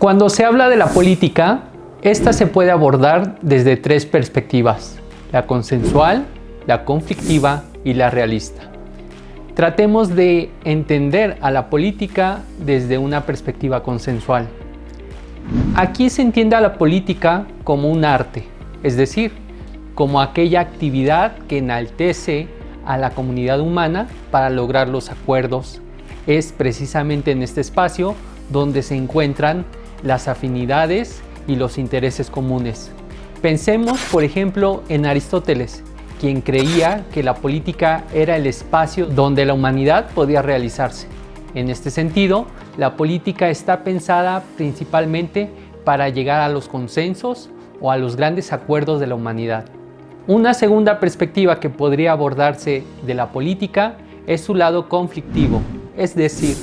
Cuando se habla de la política, esta se puede abordar desde tres perspectivas: la consensual, la conflictiva y la realista. Tratemos de entender a la política desde una perspectiva consensual. Aquí se entiende a la política como un arte, es decir, como aquella actividad que enaltece a la comunidad humana para lograr los acuerdos. Es precisamente en este espacio donde se encuentran las afinidades y los intereses comunes. Pensemos, por ejemplo, en Aristóteles, quien creía que la política era el espacio donde la humanidad podía realizarse. En este sentido, la política está pensada principalmente para llegar a los consensos o a los grandes acuerdos de la humanidad. Una segunda perspectiva que podría abordarse de la política es su lado conflictivo, es decir,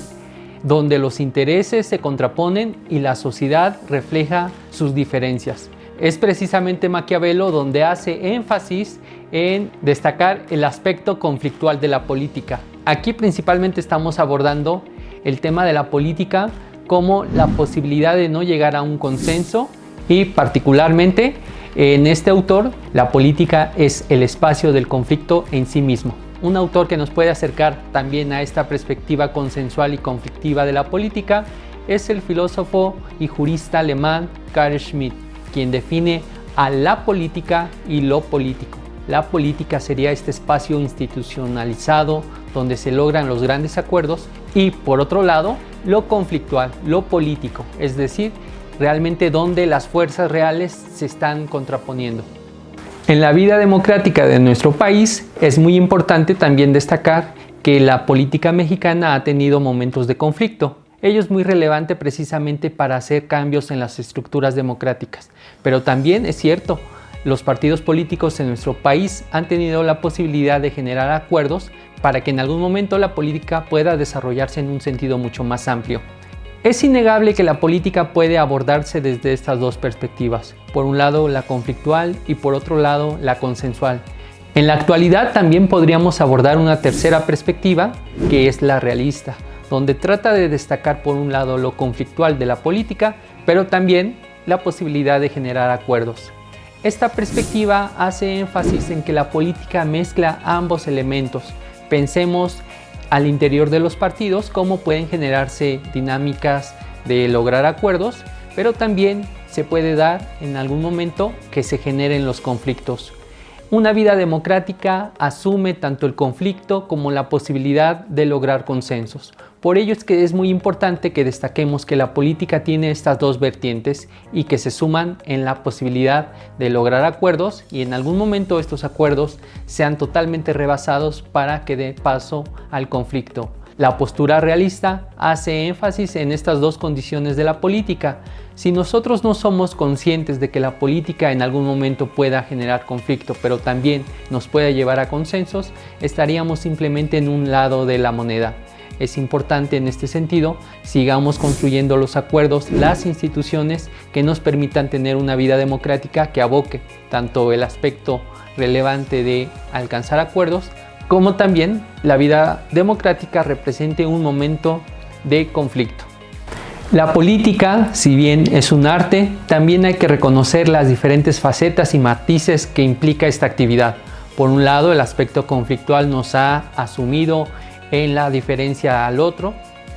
donde los intereses se contraponen y la sociedad refleja sus diferencias. Es precisamente Maquiavelo donde hace énfasis en destacar el aspecto conflictual de la política. Aquí principalmente estamos abordando el tema de la política como la posibilidad de no llegar a un consenso, y particularmente en este autor la política es el espacio del conflicto en sí mismo. Un autor que nos puede acercar también a esta perspectiva consensual y conflictiva de la política es el filósofo y jurista alemán Carl Schmitt, quien define a la política y lo político. La política sería este espacio institucionalizado donde se logran los grandes acuerdos, y por otro lado, lo conflictual, lo político, es decir, realmente donde las fuerzas reales se están contraponiendo. En la vida democrática de nuestro país es muy importante también destacar que la política mexicana ha tenido momentos de conflicto. Ello es muy relevante precisamente para hacer cambios en las estructuras democráticas. Pero también es cierto, los partidos políticos en nuestro país han tenido la posibilidad de generar acuerdos para que en algún momento la política pueda desarrollarse en un sentido mucho más amplio. Es innegable que la política puede abordarse desde estas dos perspectivas, por un lado la conflictual y por otro lado la consensual. En la actualidad también podríamos abordar una tercera perspectiva, que es la realista, donde trata de destacar por un lado lo conflictual de la política, pero también la posibilidad de generar acuerdos. Esta perspectiva hace énfasis en que la política mezcla ambos elementos. Pensemos al interior de los partidos cómo pueden generarse dinámicas de lograr acuerdos, pero también se puede dar en algún momento que se generen los conflictos. Una vida democrática asume tanto el conflicto como la posibilidad de lograr consensos. Por ello es que es muy importante que destaquemos que la política tiene estas dos vertientes y que se suman en la posibilidad de lograr acuerdos, y en algún momento estos acuerdos sean totalmente rebasados para que dé paso al conflicto. La postura realista hace énfasis en estas dos condiciones de la política. Si nosotros no somos conscientes de que la política en algún momento pueda generar conflicto, pero también nos pueda llevar a consensos, estaríamos simplemente en un lado de la moneda. Es importante en este sentido, sigamos construyendo los acuerdos, las instituciones que nos permitan tener una vida democrática que aboque tanto el aspecto relevante de alcanzar acuerdos, como también la vida democrática represente un momento de conflicto. La política, si bien es un arte, también hay que reconocer las diferentes facetas y matices que implica esta actividad. Por un lado, el aspecto conflictual nos ha asumido en la diferencia al otro.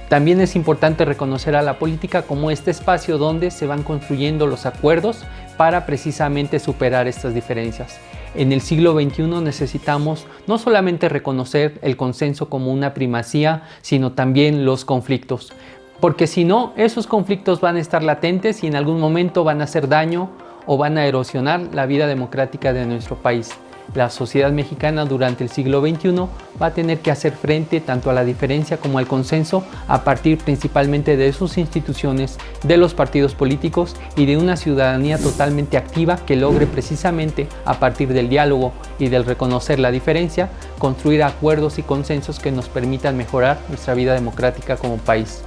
También es importante reconocer a la política como este espacio donde se van construyendo los acuerdos para precisamente superar estas diferencias. En el siglo XXI necesitamos no solamente reconocer el consenso como una primacía, sino también los conflictos, porque si no, esos conflictos van a estar latentes y en algún momento van a hacer daño o van a erosionar la vida democrática de nuestro país. La sociedad mexicana durante el siglo XXI va a tener que hacer frente tanto a la diferencia como al consenso a partir principalmente de sus instituciones, de los partidos políticos y de una ciudadanía totalmente activa que logre precisamente a partir del diálogo y del reconocer la diferencia, construir acuerdos y consensos que nos permitan mejorar nuestra vida democrática como país.